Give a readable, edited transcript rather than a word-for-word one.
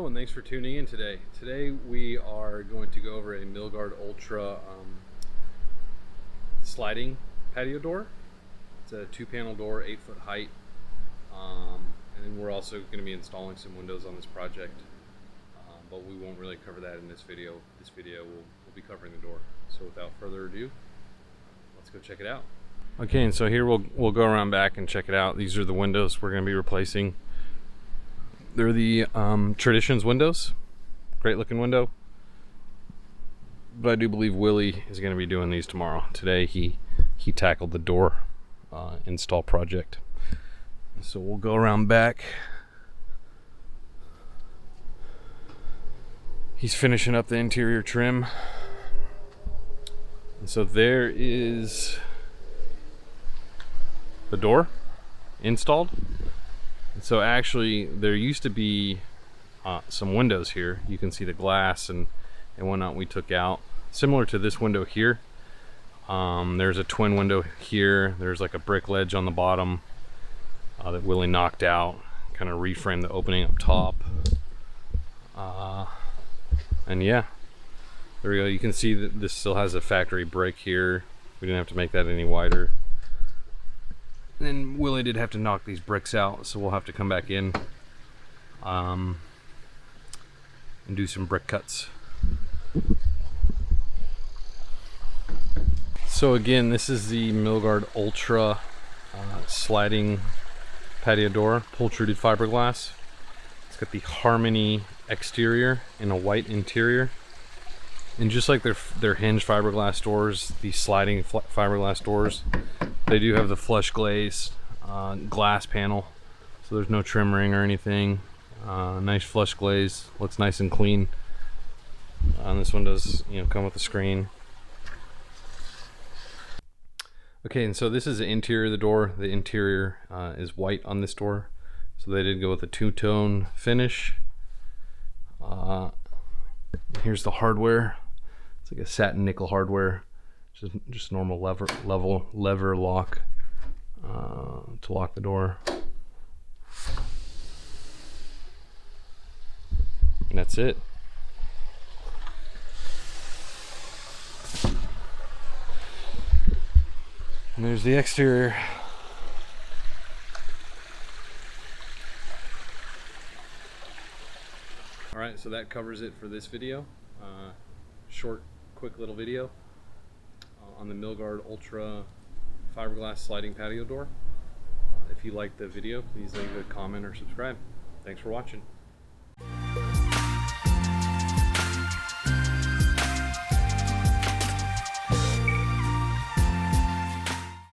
and thanks for tuning in today. Today we are going to go over a Milgard Ultra sliding patio door. It's a 2-panel door, 8-foot height, and then we're also going to be installing some windows on this project, but we won't really cover that in this video. This video will be covering the door. So without further ado, let's go check it out. Okay, and so here we'll go around back and check it out. These are the windows we're going to be replacing. They're the Traditions windows. Great looking window. But I do believe Willie is going to be doing these tomorrow. Today he tackled the door install project. So we'll go around back. He's finishing up the interior trim. And so there is the door installed. So actually there used to be some windows here. You can see the glass and whatnot we took out, similar to this window here. There's a twin window here. There's like a brick ledge on the bottom that Willie knocked out, kind of reframed the opening up top. And yeah, there we go. You can see that this still has a factory break here. We didn't have to make that any wider. And then Willie did have to knock these bricks out, so we'll have to come back in and do some brick cuts. So again, this is the Milgard Ultra sliding patio door, Pultruded fiberglass. It's got the Harmony exterior and a white interior. And just like their hinged fiberglass doors, these sliding fiberglass doors, they do have the flush glaze glass panel, so there's no trim ring or anything. Nice flush glaze, looks nice and clean. And this one does, come with the screen. Okay, and so this is the interior of the door. The interior is white on this door, so they did go with a two-tone finish. Here's the hardware. It's like a satin nickel hardware. Just normal lever lock to lock the door. And that's it. And there's the exterior. Alright, so that covers it for this video. Short, quick little video on the Milgard Ultra fiberglass sliding patio door. If you liked the video, please leave a comment or subscribe. Thanks for watching.